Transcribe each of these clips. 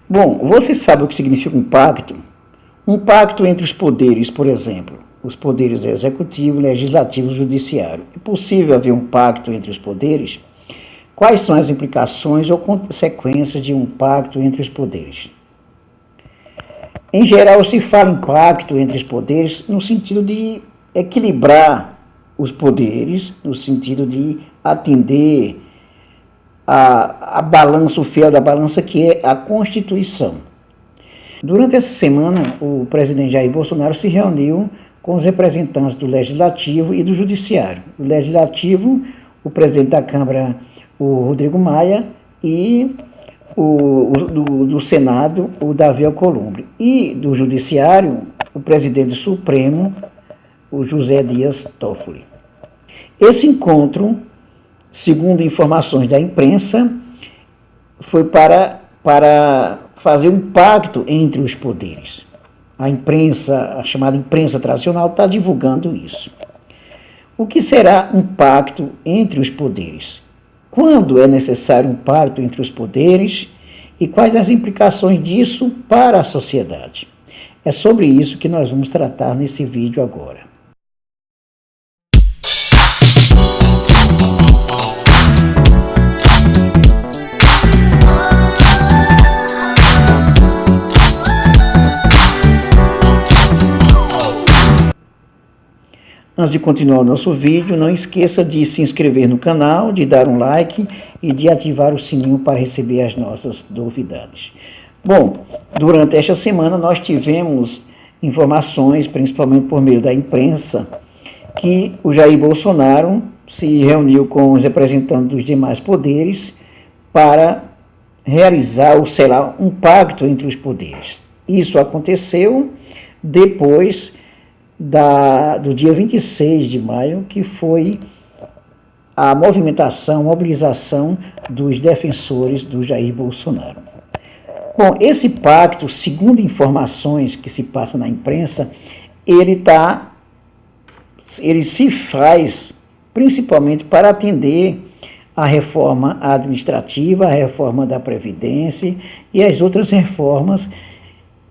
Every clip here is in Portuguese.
Bom, você sabe o que significa um pacto? Um pacto entre os poderes, por exemplo, os poderes executivo, legislativo e judiciário. É possível haver um pacto entre os poderes? Quais são as implicações ou consequências de um pacto entre os poderes? Em geral, se fala em pacto entre os poderes no sentido de equilibrar os poderes, no sentido de atender a balança, o fiel da balança, que é a Constituição. Durante essa semana, o presidente Jair Bolsonaro se reuniu com os representantes do Legislativo e do Judiciário. O Legislativo, o presidente da Câmara, o Rodrigo Maia, e do Senado, o Davi Alcolumbre. E do Judiciário, o presidente Supremo, o José Dias Toffoli. Esse encontro, segundo informações da imprensa, foi para fazer um pacto entre os poderes. A imprensa, a chamada imprensa tradicional, está divulgando isso. O que será um pacto entre os poderes? Quando é necessário um pacto entre os poderes e quais as implicações disso para a sociedade? É sobre isso que nós vamos tratar nesse vídeo agora. Antes de continuar o nosso vídeo, não esqueça de se inscrever no canal, de dar um like e de ativar o sininho para receber as nossas novidades. Bom, durante esta semana nós tivemos informações, principalmente por meio da imprensa, que o Jair Bolsonaro se reuniu com os representantes dos demais poderes para realizar, um pacto entre os poderes. Isso aconteceu depois do dia 26 de maio, que foi a mobilização dos defensores do Jair Bolsonaro. Bom, esse pacto, segundo informações que se passam na imprensa, ele se faz principalmente para atender a reforma administrativa, a reforma da Previdência e as outras reformas,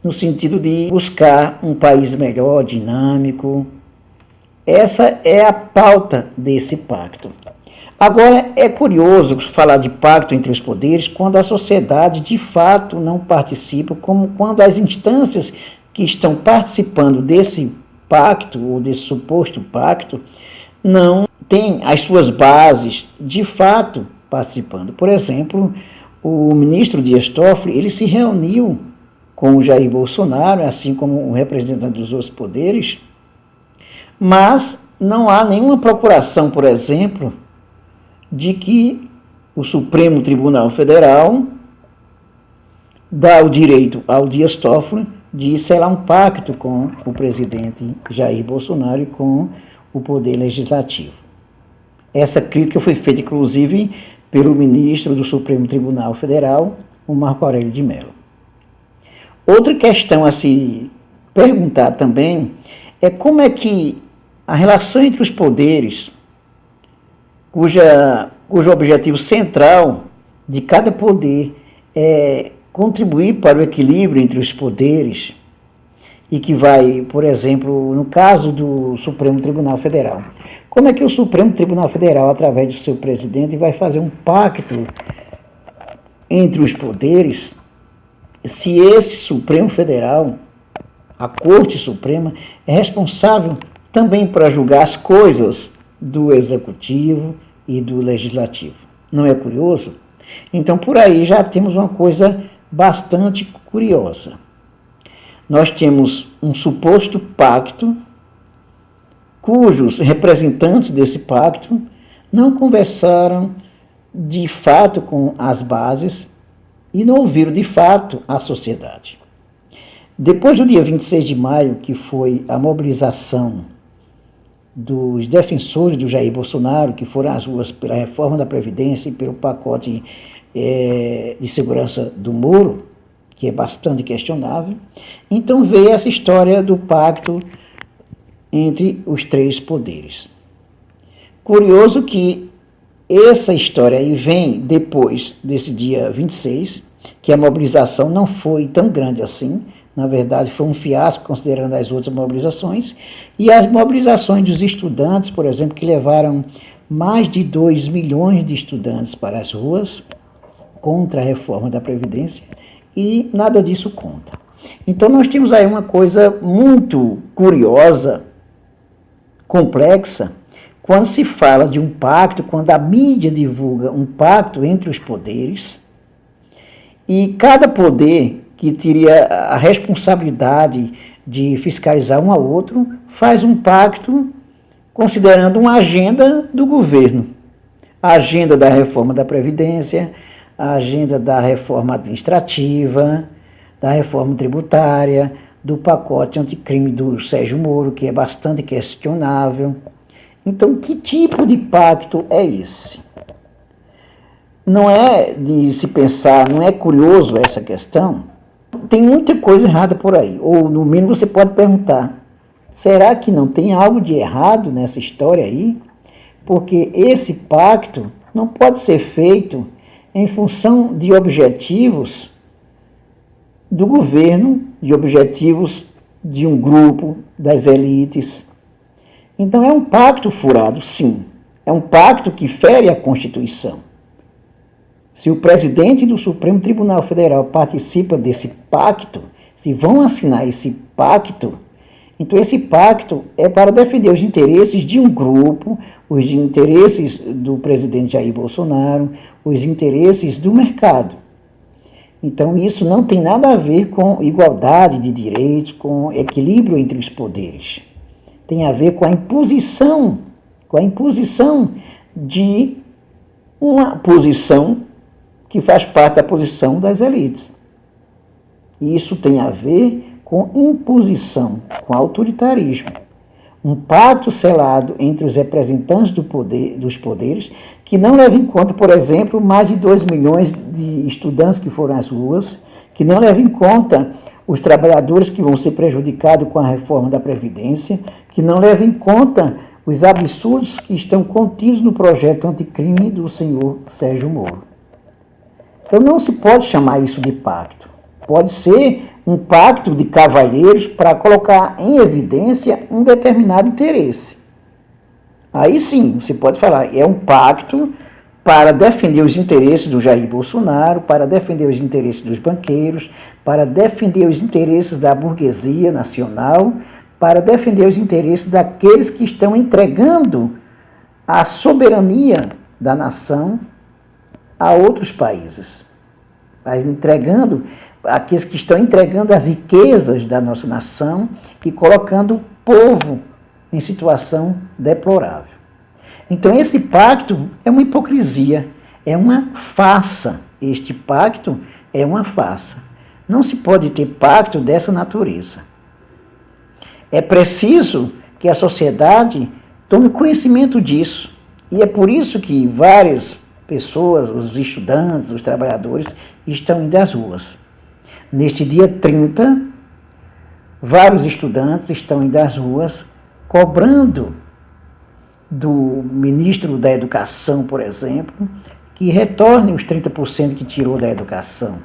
no sentido de buscar um país melhor, dinâmico. Essa é a pauta desse pacto. Agora, é curioso falar de pacto entre os poderes quando a sociedade, de fato, não participa, como quando as instâncias que estão participando desse pacto, ou desse suposto pacto, não têm as suas bases, de fato, participando. Por exemplo, o ministro Dias Toffoli, ele se reuniu com o Jair Bolsonaro, assim como o representante dos outros poderes, mas não há nenhuma procuração, por exemplo, de que o Supremo Tribunal Federal dá o direito ao Dias Toffoli de selar um pacto com o presidente Jair Bolsonaro e com o Poder Legislativo. Essa crítica foi feita, inclusive, pelo ministro do Supremo Tribunal Federal, o Marco Aurélio de Mello. Outra questão a se perguntar também é como é que a relação entre os poderes, cujo objetivo central de cada poder é contribuir para o equilíbrio entre os poderes, e que vai, por exemplo, no caso do Supremo Tribunal Federal, como é que o Supremo Tribunal Federal, através do seu presidente, vai fazer um pacto entre os poderes, se esse Supremo Federal, a Corte Suprema, é responsável também para julgar as coisas do Executivo e do Legislativo? Não é curioso? Então, por aí já temos uma coisa bastante curiosa. Nós temos um suposto pacto, cujos representantes desse pacto não conversaram de fato com as bases e não ouviram de fato a sociedade. Depois do dia 26 de maio, que foi a mobilização dos defensores do Jair Bolsonaro, que foram às ruas pela reforma da Previdência e pelo pacote de segurança do Moro, que é bastante questionável, então veio essa história do pacto entre os três poderes. Curioso que essa história aí vem depois desse dia 26, que a mobilização não foi tão grande assim. Na verdade, foi um fiasco considerando as outras mobilizações. E as mobilizações dos estudantes, por exemplo, que levaram mais de 2 milhões de estudantes para as ruas contra a reforma da Previdência, e nada disso conta. Então nós temos aí uma coisa muito curiosa, complexa, quando se fala de um pacto, quando a mídia divulga um pacto entre os poderes, e cada poder que teria a responsabilidade de fiscalizar um ao outro, faz um pacto considerando uma agenda do governo. A agenda da reforma da Previdência, a agenda da reforma administrativa, da reforma tributária, do pacote anticrime do Sérgio Moro, que é bastante questionável. Então, que tipo de pacto é esse? Não é de se pensar, não é curioso essa questão? Tem muita coisa errada por aí, ou no mínimo você pode perguntar, será que não tem algo de errado nessa história aí? Porque esse pacto não pode ser feito em função de objetivos do governo, de objetivos de um grupo, das elites. Então é um pacto furado, sim. É um pacto que fere a Constituição. Se o presidente do Supremo Tribunal Federal participa desse pacto, se vão assinar esse pacto, então esse pacto é para defender os interesses de um grupo, os interesses do presidente Jair Bolsonaro, os interesses do mercado. Então isso não tem nada a ver com igualdade de direitos, com equilíbrio entre os poderes. Tem a ver com a imposição de uma posição que faz parte da posição das elites. E isso tem a ver com imposição, com autoritarismo. Um pacto selado entre os representantes dos poderes, que não leva em conta, por exemplo, mais de 2 milhões de estudantes que foram às ruas, que não leva em conta os trabalhadores que vão ser prejudicados com a reforma da Previdência, que não leva em conta os absurdos que estão contidos no projeto anticrime do senhor Sérgio Moro. Então não se pode chamar isso de pacto. Pode ser um pacto de cavalheiros para colocar em evidência um determinado interesse. Aí sim, você pode falar, é um pacto para defender os interesses do Jair Bolsonaro, para defender os interesses dos banqueiros, para defender os interesses da burguesia nacional, para defender os interesses daqueles que estão entregando a soberania da nação a outros países. Aqueles que estão entregando as riquezas da nossa nação e colocando o povo em situação deplorável. Então esse pacto é uma hipocrisia, é uma farsa. Este pacto é uma farsa. Não se pode ter pacto dessa natureza. É preciso que a sociedade tome conhecimento disso. E é por isso que várias pessoas, os estudantes, os trabalhadores, estão indo às ruas. Neste dia 30, vários estudantes estão indo às ruas cobrando do ministro da Educação, por exemplo, que retorne os 30% que tirou da educação.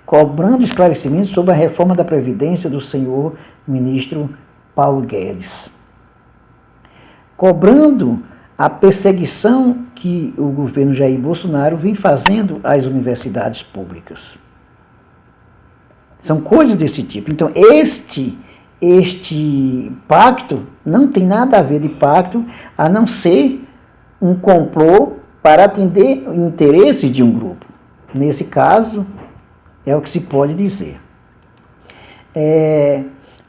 Cobrando esclarecimentos sobre a reforma da Previdência do senhor ministro Paulo Guedes. Cobrando a perseguição que o governo Jair Bolsonaro vem fazendo às universidades públicas. São coisas desse tipo. Então, este pacto não tem nada a ver de pacto, a não ser um complô para atender o interesse de um grupo. Nesse caso, é o que se pode dizer.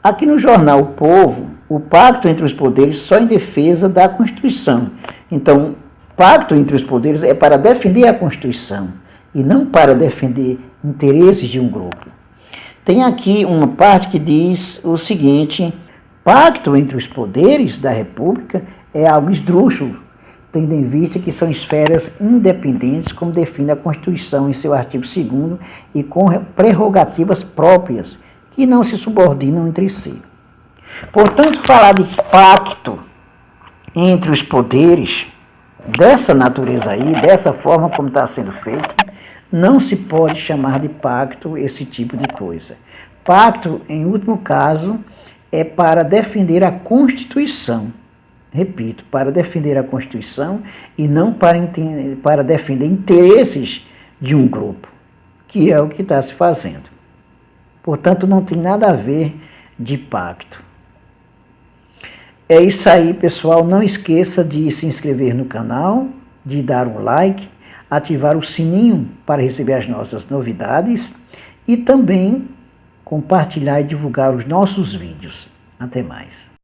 Aqui no jornal O Povo, o pacto entre os poderes só em defesa da Constituição. Então, pacto entre os poderes é para defender a Constituição e não para defender interesses de um grupo. Tem aqui uma parte que diz o seguinte: pacto entre os poderes da República é algo esdrúxulo, tendo em vista que são esferas independentes, como define a Constituição em seu artigo 2º, e com prerrogativas próprias, que não se subordinam entre si. Portanto, falar de pacto entre os poderes, dessa natureza aí, dessa forma como está sendo feito, não se pode chamar de pacto esse tipo de coisa. Pacto, em último caso, é para defender a Constituição. Repito, para defender a Constituição e não para defender interesses de um grupo, que é o que está se fazendo. Portanto, não tem nada a ver de pacto. É isso aí, pessoal. Não esqueça de se inscrever no canal, de dar um like, ativar o sininho para receber as nossas novidades e também compartilhar e divulgar os nossos vídeos. Até mais.